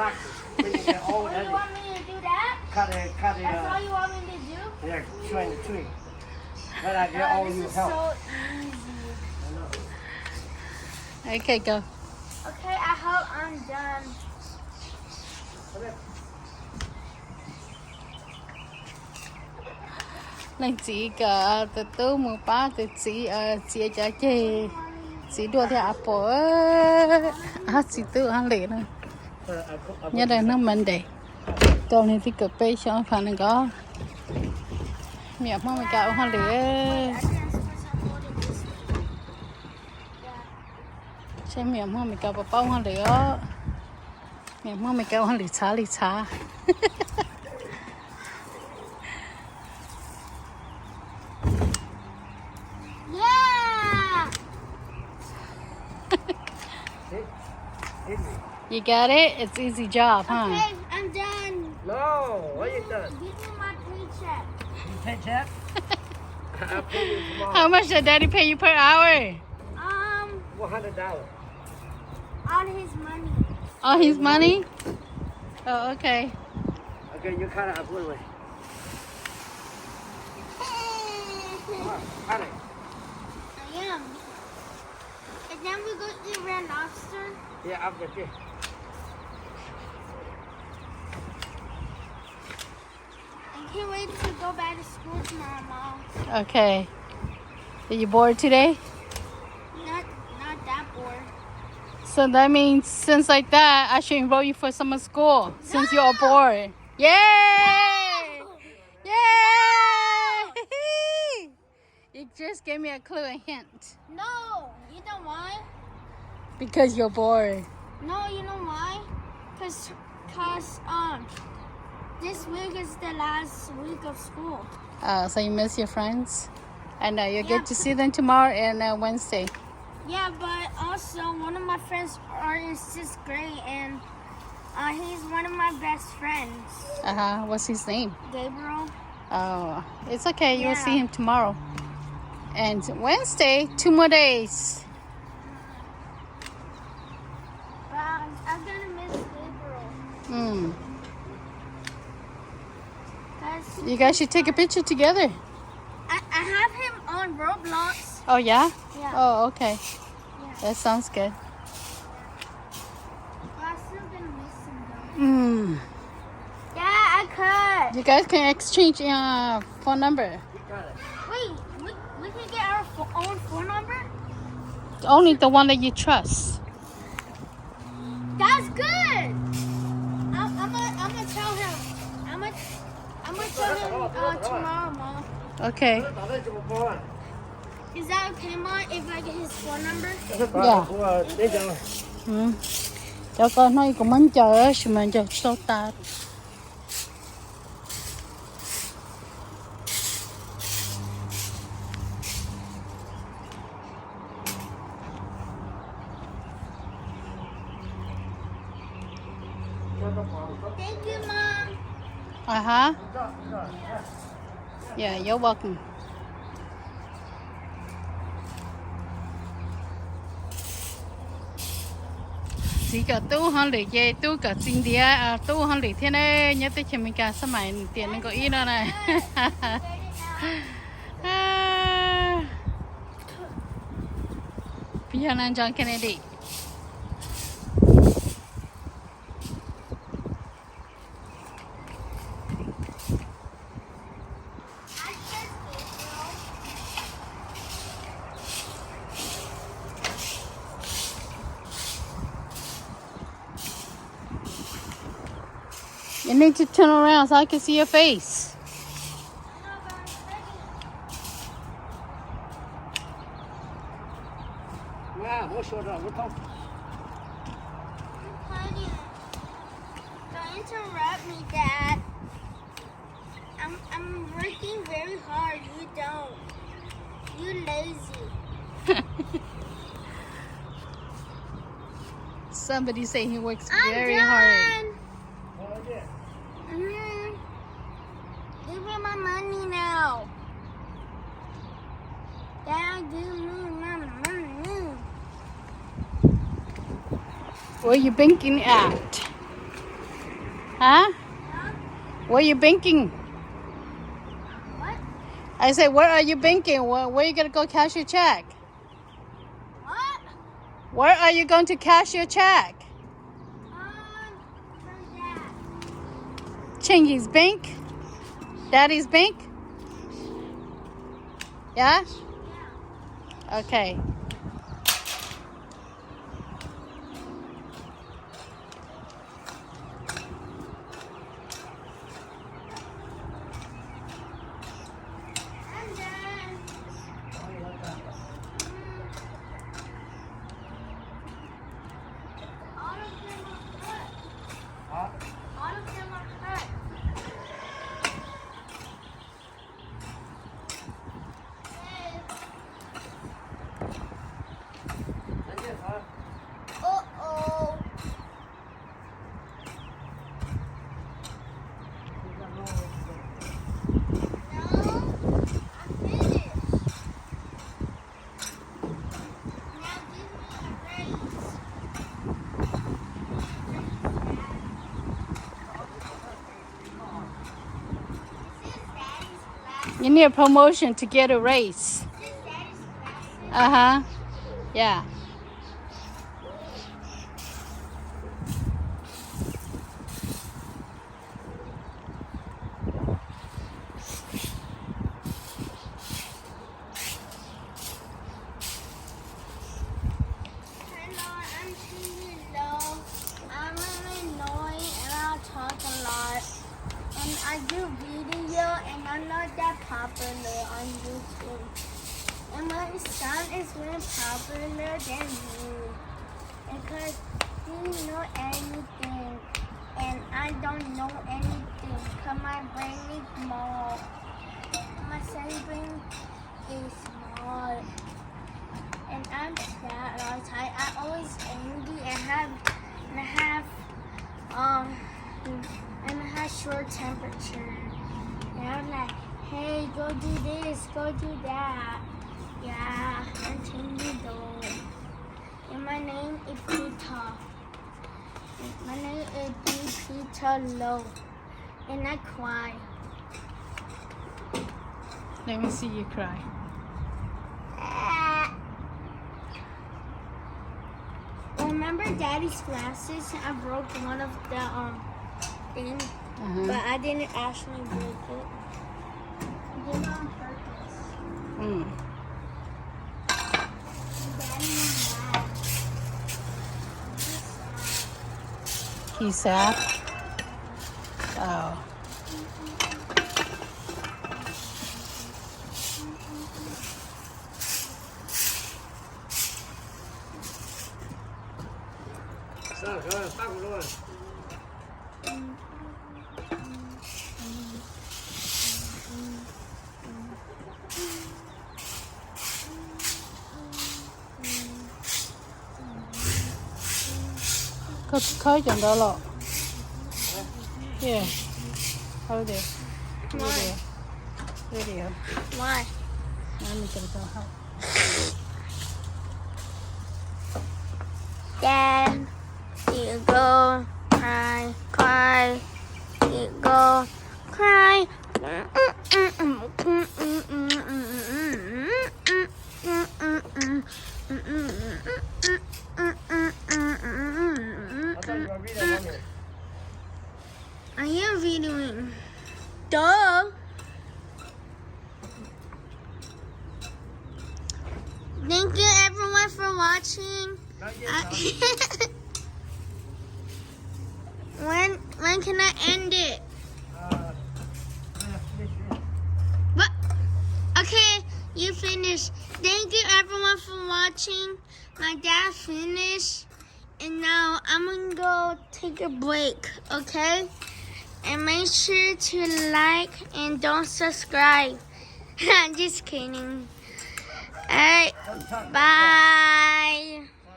Exactly. When you get old, Oh, you want me to do that? cut it. That's all you want me to do? Yeah, train the tree. When I get old, This you is help. so easy. Okay, go. Okay, I hope I'm done. Come here. Này chị cả từ từ một ba từ chị cho chị chị đua theo Apple chị tự ăn lệ nữa nhớ là nó mình để tôi này thì cực bê cho phản ứng có mẹ mong mình cạo ăn lệ xem mẹ mong mình cạo bao ăn lệ đó mẹ mong mình cạo ăn lệ xá You got it? It's easy job, huh? Okay, I'm done. No, what you done? Give me my paycheck. You paycheck? I'll pay you tomorrow. How much did Daddy pay you per hour? $100. On his money. All his money? Oh, okay. Okay, you cut it up one way. Come on, cut it. I am. And then we go eat red lobster. Yeah, up there. I can't wait to go back to school tomorrow, Mom. Okay. Are you bored today? Not that bored. So that means since like that, I should enroll you for summer school since you're bored. Yay! Yay! You just gave me a clue, a hint. No, you know why? Because you're bored. No, you know why? Cause this week is the last week of school. So you miss your friends? And you get to see them tomorrow and Wednesday. Yeah, but also one of my friends are in 6th grade, and he's one of my best friends. What's his name? Gabriel. Oh, it's okay. You'll Yeah. see him tomorrow. And Wednesday, 2 more days. But I'm gonna miss Gabriel. 'Cause You guys should take a picture together. I have him on Roblox. Oh, yeah? Yeah. Oh, okay. Yeah. That sounds good. But I'm still gonna miss him though. Yeah, I could. You guys can exchange phone number. Wait, we can get our own phone number? Only the one that you trust. That's good. I'm gonna tell him. I'm gonna tell him tomorrow, Mom. Okay. Is that okay, Mom, if I get his phone number? Yeah. Cho con nói cũng muốn chờ chứ mà chờ sao ta. Thank you, Mom. Yeah, you're welcome. Chỉ cả tu hắn để về tu cả chính địa tu hắn để thế này nhớ tới chuyện mình cả sớm mai tiền nó có ít nữa này. Piano John Kennedy. You need to turn around so I can see your face. Honey, don't interrupt me, Dad. I'm working very hard. You don't. You lazy. Somebody say he works I'm very done. hard. Give me my money now. Dad, give me my money. Where you blinking at? Huh? What are you banking? What? I said, where are you banking? Where are you going to go cash your check? What? Where are you going to cash your check? From Dad. Chingy's bank? Daddy's bank? Yeah? Yeah. Okay. I'm done. All of them are cut. All of them are cut. Uh-oh. No, I'm finished. Now give me a raise. This is Daddy's glasses. You need a promotion to get a raise. This is Daddy's glasses. Uh-huh. Yeah. Hello, I'm Cindy Low. I'm really annoying and I'll talk a lot. And I do video and I'm not that popular on YouTube. And my son is more popular than you. Because he know anything. And I don't know anything. Because my brain is small. My son's brain is small. And I'm sad all the time. I'm always angry and have short temperature. And I'm like, hey, go do this, go do that. Yeah, I'm Cindy though. And my name is Peter. My name is Peter Low. And I cry. Let me see you cry. Remember Daddy's glasses? I broke one of the things, but I didn't actually break it. I did it on purpose. Mm. Daddy was mad. He's sad? Oh. Khơi chẳng đó lọ. Here. Hold it. Why? Video. Why? Let me get it out. Dad, you go cry, cry, you go cry. I am videoing. Duh. Thank you everyone for watching. When can I end it? What? Okay, you finished. Thank you everyone for watching. My dad finished, and now I'm gonna go take a break. Okay? And make sure to like and don't subscribe. I'm just kidding. Alright, bye.